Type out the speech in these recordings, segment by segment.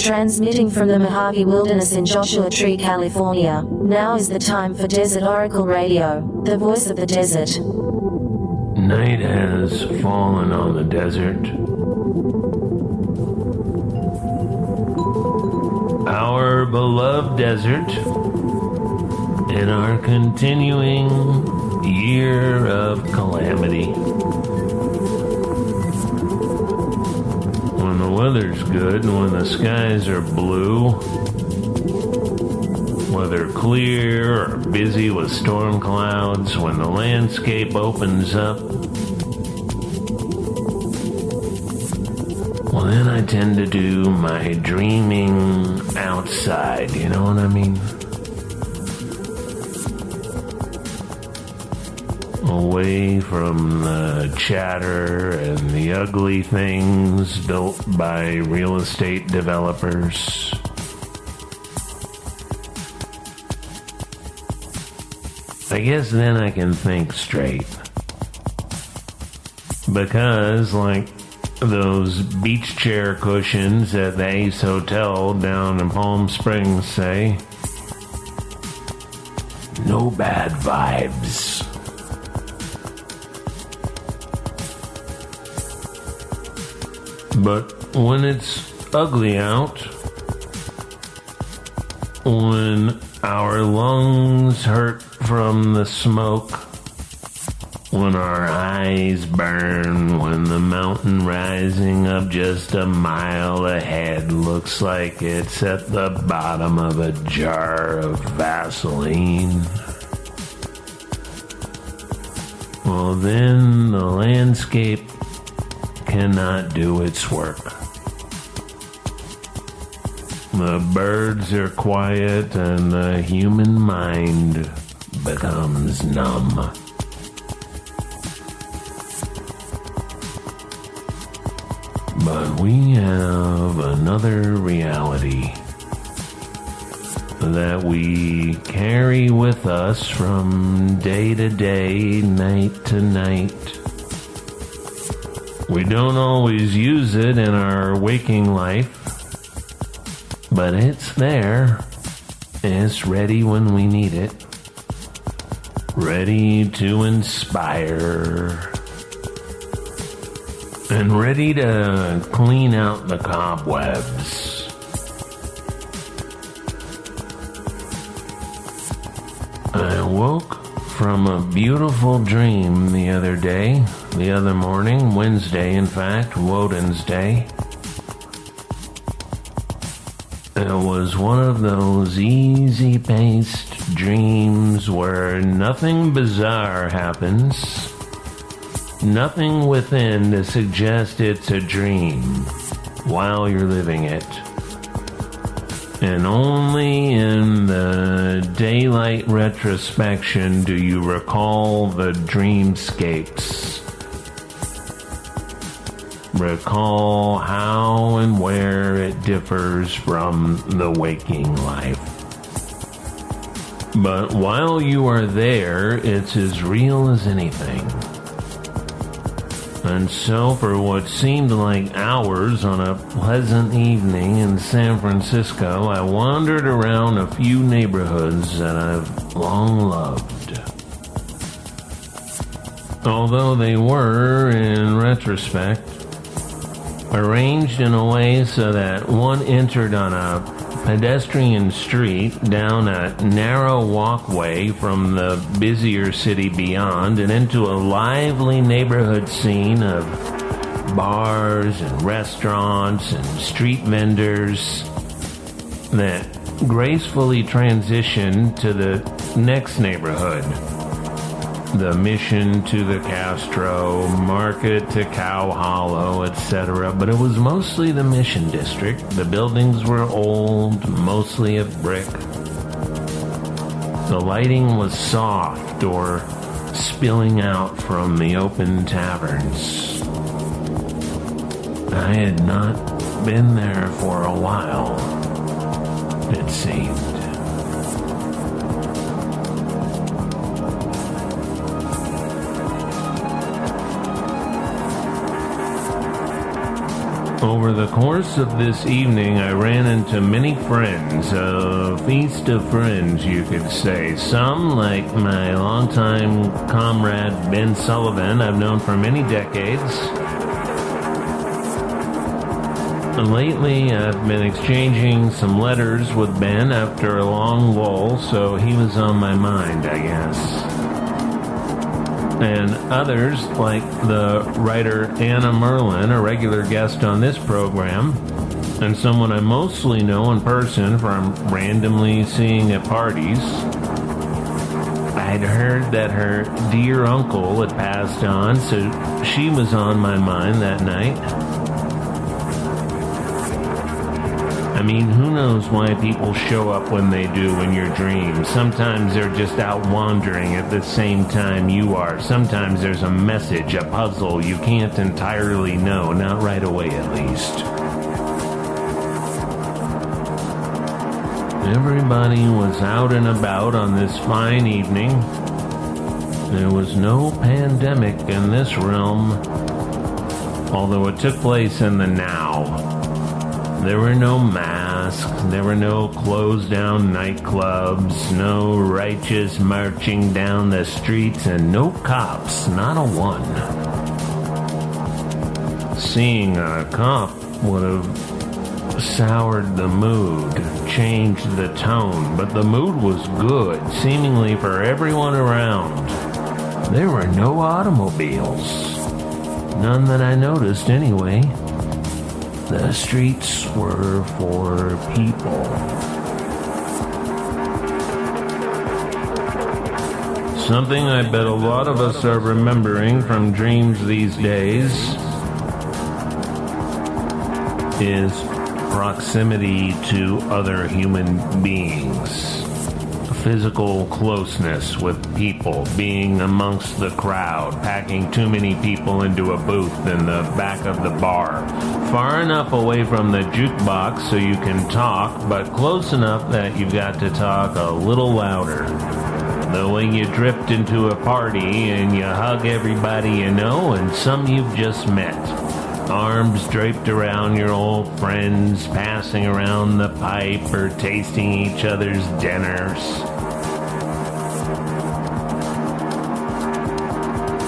Transmitting from the Mojave Wilderness in Joshua Tree, California, now is the time for Desert Oracle Radio, the voice of the desert. Night has fallen on the desert. Our beloved desert, in our continuing year of calamity. When the weather's good and when the skies are blue, whether clear or busy with storm clouds, when the landscape opens up, well, then I tend to do my dreaming outside, you know what I mean? Away from the chatter and the ugly things built by real estate developers. I guess then I can think straight. Because, like those beach chair cushions at the Ace Hotel down in Palm Springs say, no bad vibes. But when it's ugly out, when our lungs hurt from the smoke, when our eyes burn, when the mountain rising up just a mile ahead looks like it's at the bottom of a jar of Vaseline, well, then the landscape cannot do its work. The birds are quiet and the human mind becomes numb. But we have another reality that we carry with us from day to day, night to night. We don't always use it in our waking life, but it's there. It's ready when we need it. Ready to inspire. And ready to clean out the cobwebs. I woke from a beautiful dream the other morning, Wednesday in fact, Woden's Day. It was one of those easy-paced dreams where nothing bizarre happens, nothing within to suggest it's a dream while you're living it. And only in the daylight retrospection do you recall the dreamscapes. Recall how and where it differs from the waking life. But while you are there, it's as real as anything. And so for what seemed like hours on a pleasant evening in San Francisco, I wandered around a few neighborhoods that I've long loved. Although they were, in retrospect, arranged in a way so that one entered on a pedestrian street down a narrow walkway from the busier city beyond and into a lively neighborhood scene of bars and restaurants and street vendors that gracefully transitioned to the next neighborhood. The Mission to the Castro, Market to Cow Hollow, etc. But it was mostly the Mission District. The buildings were old, mostly of brick. The lighting was soft or spilling out from the open taverns. I had not been there for a while, it seemed. Over the course of this evening, I ran into many friends, a feast of friends, you could say. Some, like my longtime comrade Ben Sullivan, I've known for many decades. Lately, I've been exchanging some letters with Ben after a long lull, so he was on my mind, I guess. And others, like the writer Anna Merlin, a regular guest on this program, and someone I mostly know in person from randomly seeing at parties. I'd heard that her dear uncle had passed on, so she was on my mind that night. I mean, who knows why people show up when they do in your dreams? Sometimes they're just out wandering at the same time you are. Sometimes there's a message, a puzzle you can't entirely know, not right away at least. Everybody was out and about on this fine evening. There was no pandemic in this realm, although it took place in the now. There were no masks, there were no closed-down nightclubs, no righteous marching down the streets, and no cops, not a one. Seeing a cop would have soured the mood, changed the tone, but the mood was good, seemingly for everyone around. There were no automobiles. None that I noticed, anyway. The streets were for people. Something I bet a lot of us are remembering from dreams these days is proximity to other human beings. Physical closeness with people, being amongst the crowd, packing too many people into a booth in the back of the bar, far enough away from the jukebox so you can talk, but close enough that you've got to talk a little louder. The way you drift into a party and you hug everybody you know and some you've just met. Arms draped around your old friends, passing around the pipe or tasting each other's dinners.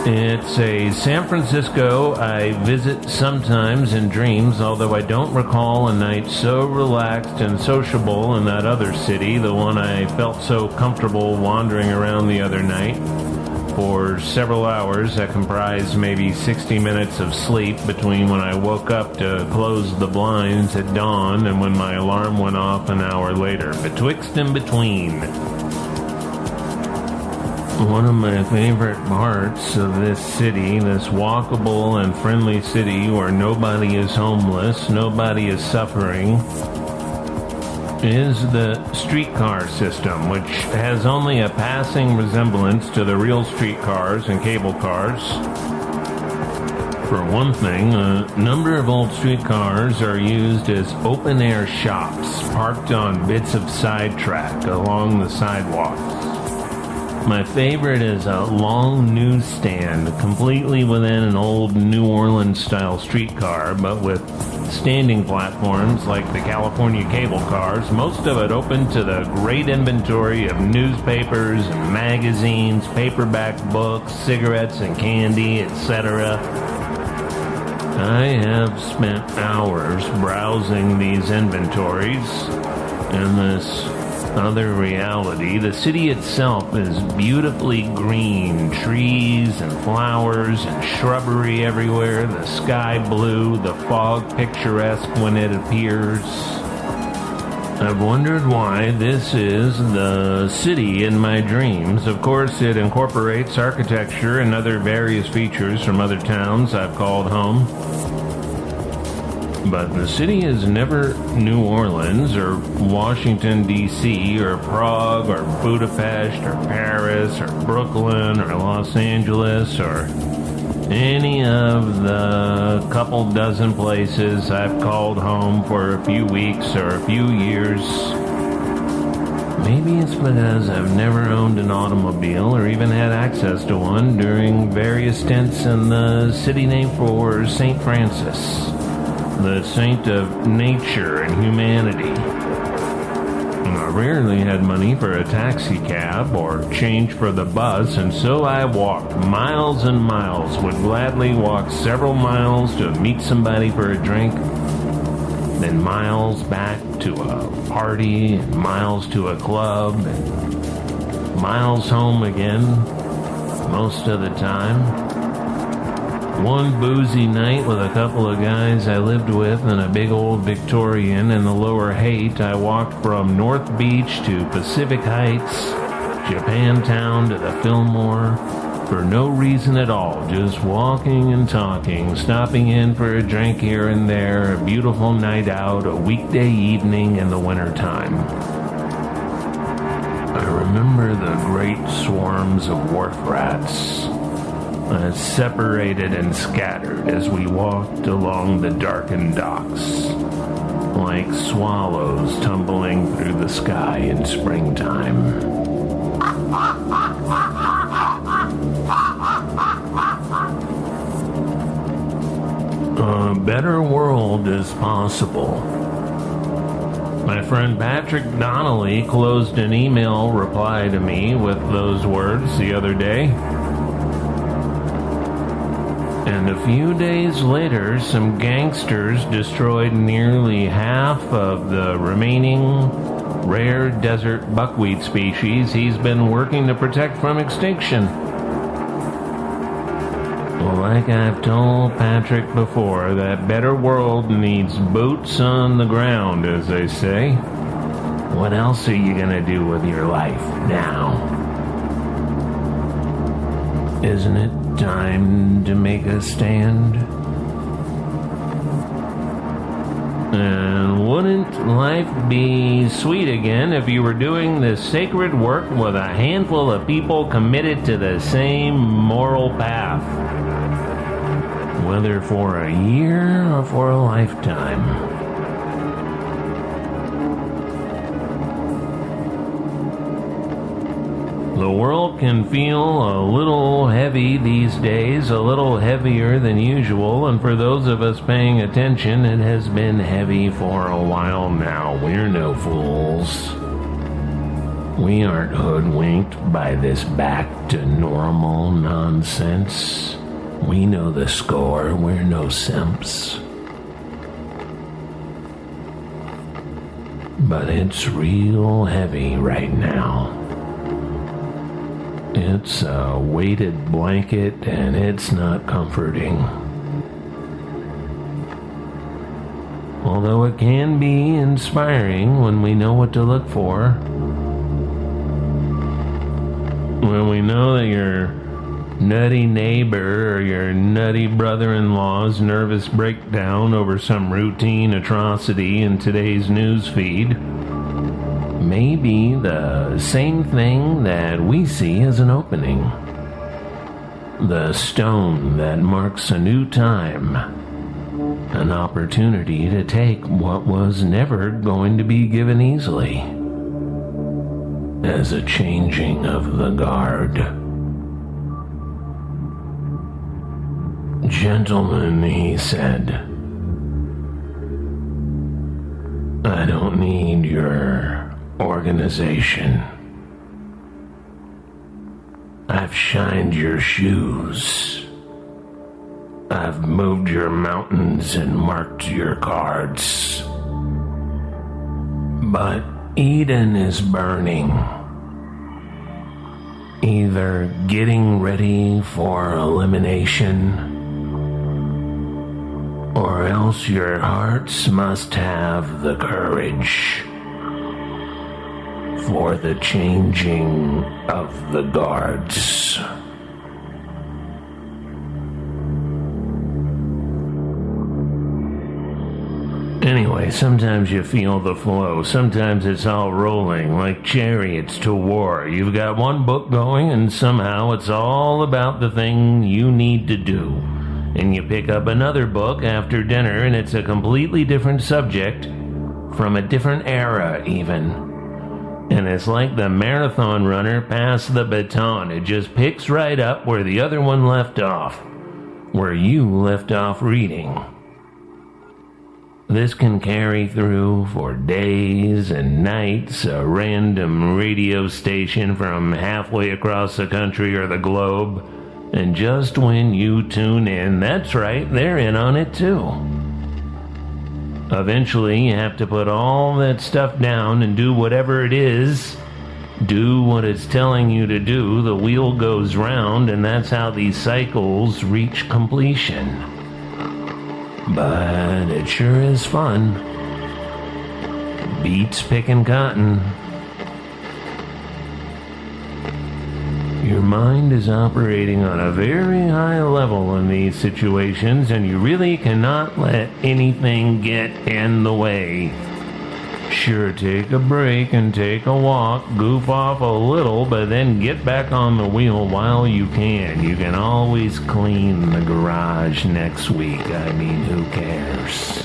It's a San Francisco I visit sometimes in dreams, although I don't recall a night so relaxed and sociable in that other city, the one I felt so comfortable wandering around the other night. For several hours that comprised maybe 60 minutes of sleep between when I woke up to close the blinds at dawn and when my alarm went off an hour later. Betwixt and Between. One of my favorite parts of this city, this walkable and friendly city where nobody is homeless, nobody is suffering, is the streetcar system, which has only a passing resemblance to the real streetcars and cable cars. For one thing, a number of old streetcars are used as open-air shops, parked on bits of sidetrack along the sidewalks. My favorite is a long newsstand completely within an old New Orleans-style streetcar, but with standing platforms like the California cable cars, most of it open to the great inventory of newspapers and magazines, paperback books, cigarettes and candy, etc. I have spent hours browsing these inventories, and this other reality. The city itself is beautifully green, trees and flowers and shrubbery everywhere, the sky blue, the fog picturesque when it appears. I've wondered why this is the city in my dreams. Of course, it incorporates architecture and other various features from other towns I've called home. But the city is never New Orleans or Washington, D.C., or Prague, or Budapest, or Paris, or Brooklyn, or Los Angeles, or any of the couple dozen places I've called home for a few weeks or a few years. Maybe it's because I've never owned an automobile or even had access to one during various stints in the city named for St. Francis. the saint of nature and humanity. I rarely had money for a taxi cab or change for the bus, and so I walked miles and miles, would gladly walk several miles to meet somebody for a drink, then miles back to a party, and miles to a club, and miles home again, most of the time. One boozy night with a couple of guys I lived with in a big old Victorian in the Lower Haight, I walked from North Beach to Pacific Heights, Japantown to the Fillmore, for no reason at all, just walking and talking, stopping in for a drink here and there, a beautiful night out, a weekday evening in the wintertime. I remember the great swarms of wharf rats, separated and scattered as we walked along the darkened docks, like swallows tumbling through the sky in springtime. A better world is possible. My friend Patrick Donnelly closed an email reply to me with those words the other day. And a few days later, some gangsters destroyed nearly half of the remaining rare desert buckwheat species he's been working to protect from extinction. Well, like I've told Patrick before, that better world needs boots on the ground, as they say. What else are you gonna do with your life now? Isn't it time to make a stand? And wouldn't life be sweet again if you were doing this sacred work with a handful of people committed to the same moral path? Whether for a year or for a lifetime. The world can feel a little heavy these days, a little heavier than usual, and for those of us paying attention, it has been heavy for a while now. We're no fools. We aren't hoodwinked by this back to normal nonsense. We know the score. We're no simps. But it's real heavy right now. It's a weighted blanket, and it's not comforting. Although it can be inspiring when we know what to look for. When we know that your nutty neighbor or your nutty brother-in-law's nervous breakdown over some routine atrocity in today's news feed may be the same thing that we see as an opening. The stone that marks a new time. An opportunity to take what was never going to be given easily. As a changing of the guard. Gentlemen, he said, I don't need your organization. I've shined your shoes. I've moved your mountains and marked your cards. But Eden is burning. Either getting ready for elimination, or else your hearts must have the courage for the changing of the guards. Anyway, sometimes you feel the flow. Sometimes it's all rolling like chariots to war. You've got one book going and somehow it's all about the thing you need to do. And you pick up another book after dinner and it's a completely different subject from a different era even. And it's like the marathon runner passed the baton. It just picks right up where the other one left off. Where you left off reading. this can carry through for days and nights. A random radio station from halfway across the country or the globe. And just when you tune in, that's right, they're in on it too. Eventually, you have to put all that stuff down and do whatever it is. Do what it's telling you to do. The wheel goes round, and that's how these cycles reach completion. But it sure is fun. Beats picking cotton. Your mind is operating on a very high level in these situations, and you really cannot let anything get in the way. Sure, take a break and take a walk, goof off a little, but then get back on the wheel while you can. You can always clean the garage next week. I mean, who cares?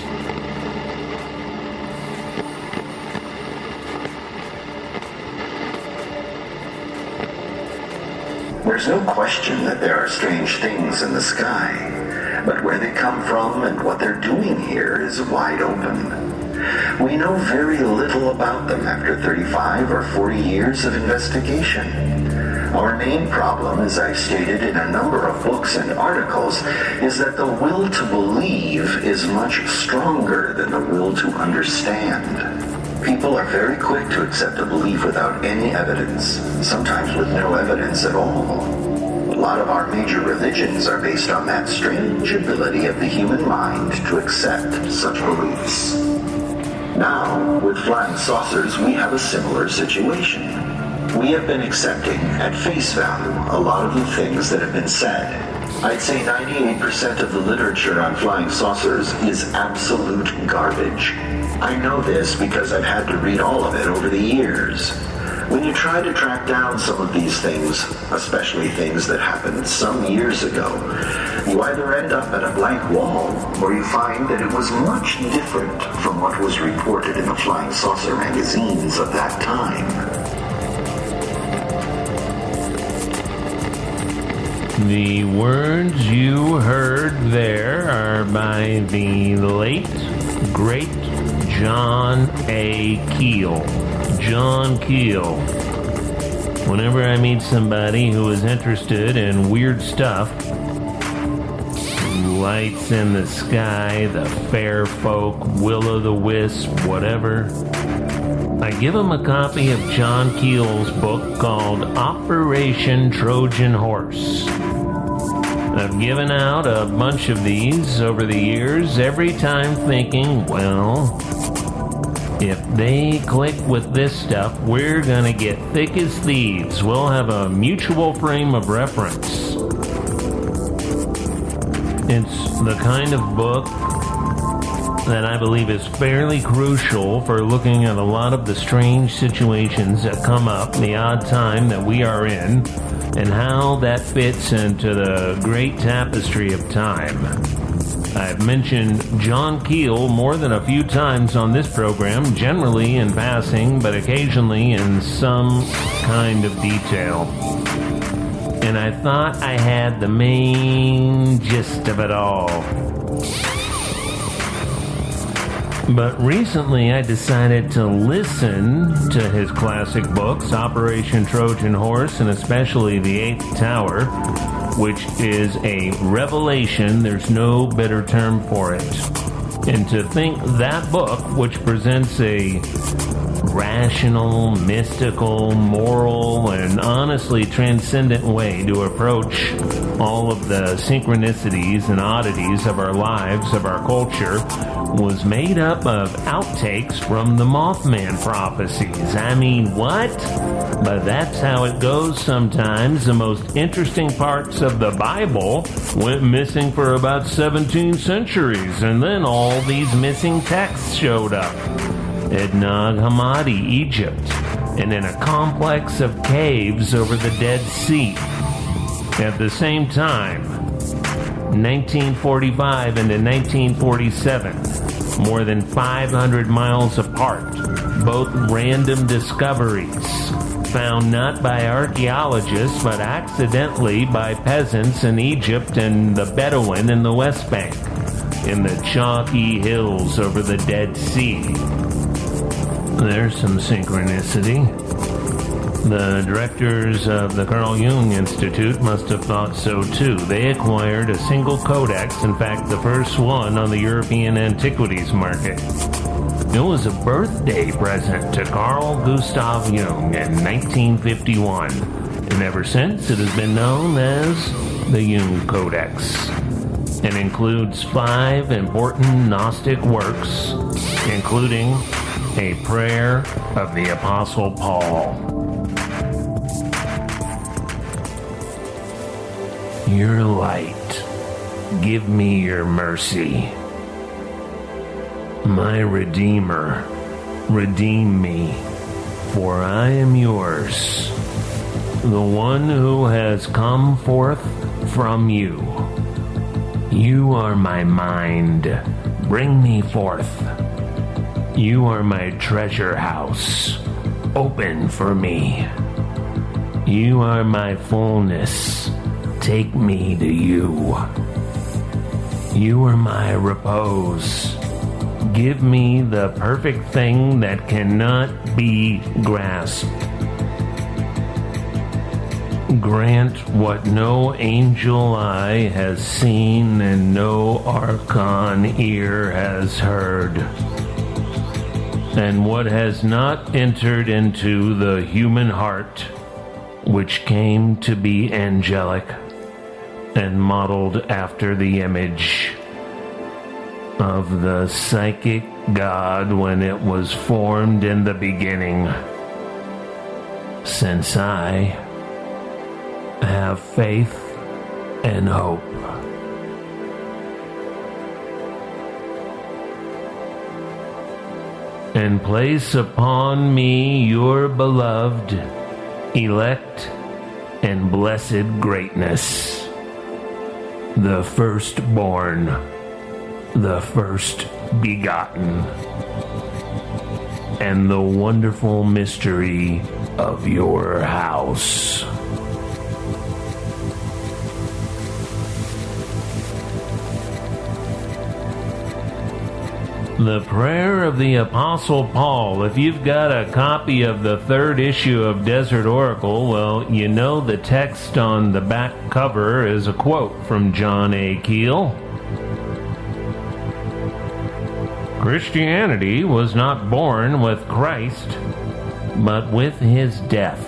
There's no question that there are strange things in the sky, but where they come from and what they're doing here is wide open. We know very little about them after 35 or 40 years of investigation. Our main problem, as I've stated in a number of books and articles, is that the will to believe is much stronger than the will to understand. People are very quick to accept a belief without any evidence, sometimes with no evidence at all. A lot of our major religions are based on that strange ability of the human mind to accept such beliefs. Now, with flying saucers, we have a similar situation. We have been accepting, at face value, a lot of the things that have been said. I'd say 98% of the literature on flying saucers is absolute garbage. I know this because I've had to read all of it over the years. When you try to track down some of these things, especially things that happened some years ago, you either end up at a blank wall, or you find that it was much different from what was reported in the flying saucer magazines of that time. The words you heard there are by the late, great John A. Keel. John Keel. Whenever I meet somebody who is interested in weird stuff, lights in the sky, the fair folk, will-o'-the-wisp, whatever, I give them a copy of John Keel's book called Operation Trojan Horse. I've given out a bunch of these over the years, every time thinking, well, if they click with this stuff, we're gonna get thick as thieves. We'll have a mutual frame of reference. It's the kind of book that I believe is fairly crucial for looking at a lot of the strange situations that come up, the odd time that we are in, and how that fits into the great tapestry of time. I've mentioned John Keel more than a few times on this program, generally in passing, but occasionally in some kind of detail. And I thought I had the main gist of it all. But recently I decided to listen to his classic books, Operation Trojan Horse, and especially The Eighth Tower, which is a revelation. There's no better term for it. And to think that book, which presents a rational, mystical, moral, and honestly transcendent way to approach all of the synchronicities and oddities of our lives, of our culture, was made up of outtakes from the Mothman prophecies. I mean, what? But that's how it goes sometimes. The most interesting parts of the Bible went missing for about 17 centuries, and then all these missing texts showed up. At Nag Hammadi, Egypt, and in a complex of caves over the Dead Sea. At the same time, 1945 into 1947, more than 500 miles apart, both random discoveries found not by archaeologists but accidentally by peasants in Egypt and the Bedouin in the West Bank. in the chalky hills over the Dead Sea. There's some synchronicity. The directors of the Carl Jung Institute must have thought so too. They acquired a single codex, in fact the first one on the European antiquities market. It was a birthday present to Carl Gustav Jung in 1951, and ever since it has been known as the Jung Codex, and includes 5 important Gnostic works, including a prayer of the Apostle Paul. Your light, give me your mercy. My Redeemer, redeem me, for I am yours, the one who has come forth from you. You are my mind, bring me forth. You are my treasure house, open for me. You are my fullness, take me to you. You are my repose. Give me the perfect thing that cannot be grasped. Grant what no angel eye has seen and no archon ear has heard, and what has not entered into the human heart, which came to be angelic and modeled after the image of the psychic God when it was formed in the beginning. Since I have faith and hope. And place upon me your beloved, elect, and blessed greatness, the firstborn, the first begotten, and the wonderful mystery of your house. The Prayer of the Apostle Paul. If you've got a copy of the 3rd issue of Desert Oracle, well, you know the text on the back cover is a quote from John A. Keel. Christianity was not born with Christ, but with his death,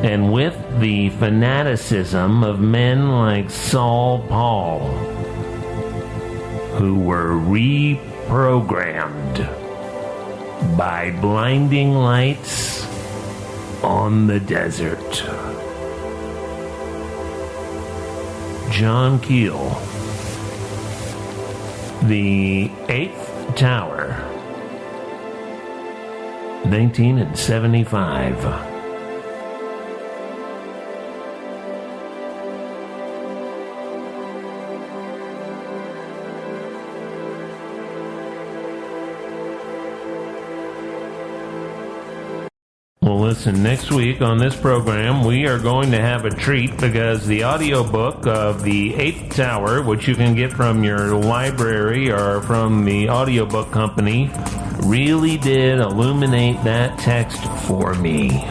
and with the fanaticism of men like Saul Paul, who were reprogrammed by blinding lights on the desert. John Keel. The 8th Tower, 1975. Well, listen, next week on this program, we are going to have a treat because the audiobook of The 8th Tower, which you can get from your library or from the audiobook company, really did illuminate that text for me.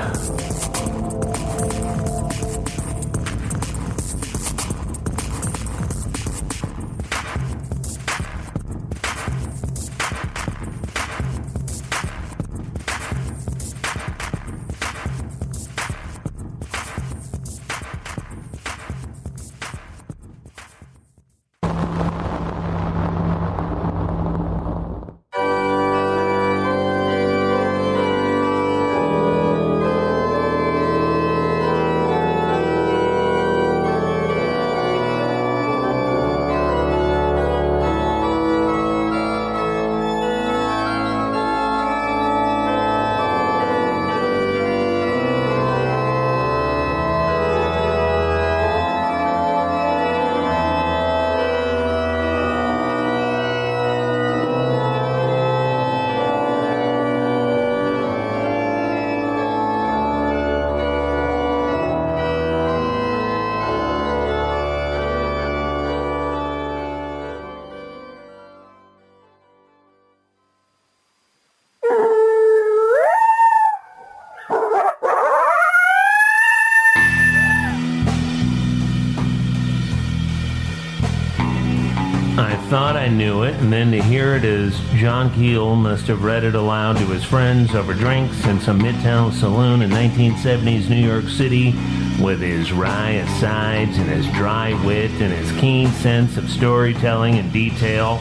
I thought I knew it, and then to hear it as John Keel must have read it aloud to his friends over drinks in some Midtown saloon in 1970s New York City with his wry asides and his dry wit and his keen sense of storytelling and detail.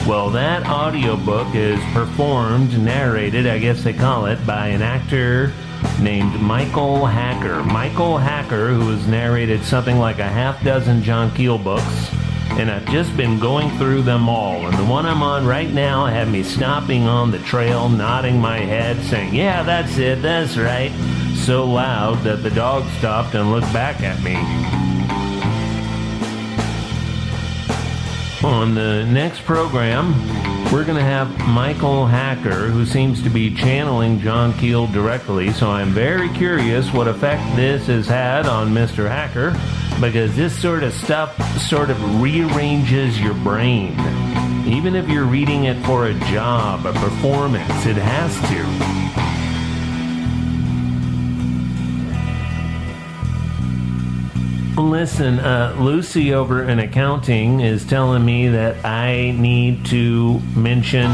Well, that audiobook is performed, narrated, I guess they call it, by an actor named Michael Hacker. Michael Hacker, who has narrated something like a half dozen John Keel books, and I've just been going through them all. And the one I'm on right now had me stopping on the trail, nodding my head, saying, "Yeah, that's it, that's right," so loud that the dog stopped and looked back at me. On the next program, we're going to have Michael Hacker, who seems to be channeling John Keel directly, so I'm very curious what effect this has had on Mr. Hacker, because this sort of stuff sort of rearranges your brain. Even if you're reading it for a job, a performance, it has to. Listen, Lucy over in accounting is telling me that I need to mention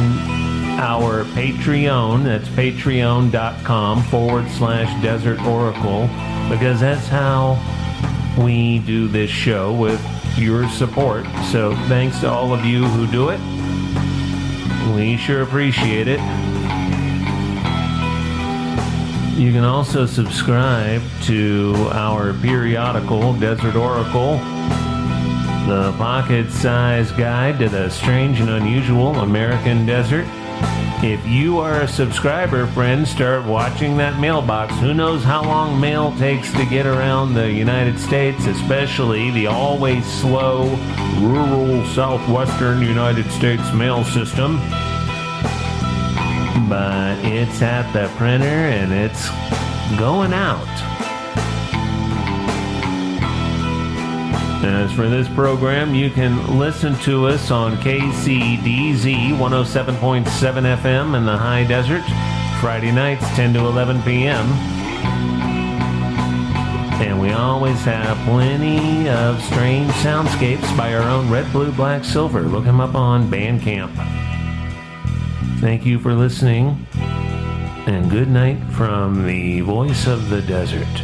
our Patreon. That's patreon.com/Desert Oracle, because that's how we do this show with your support. So thanks to all of you who do it. We sure appreciate it. You can also subscribe to our periodical, Desert Oracle, the pocket-sized guide to the strange and unusual American desert. If you are a subscriber, friend, start watching that mailbox. Who knows how long mail takes to get around the United States, especially the always slow, rural, southwestern United States mail system. But it's at the printer and it's going out. As for this program, you can listen to us on KCDZ 107.7 FM in the high desert, Friday nights 10 to 11 p.m. And we always have plenty of strange soundscapes by our own Red, Blue, Black, Silver. Look him up on Bandcamp. Thank you for listening, and good night from the voice of the desert.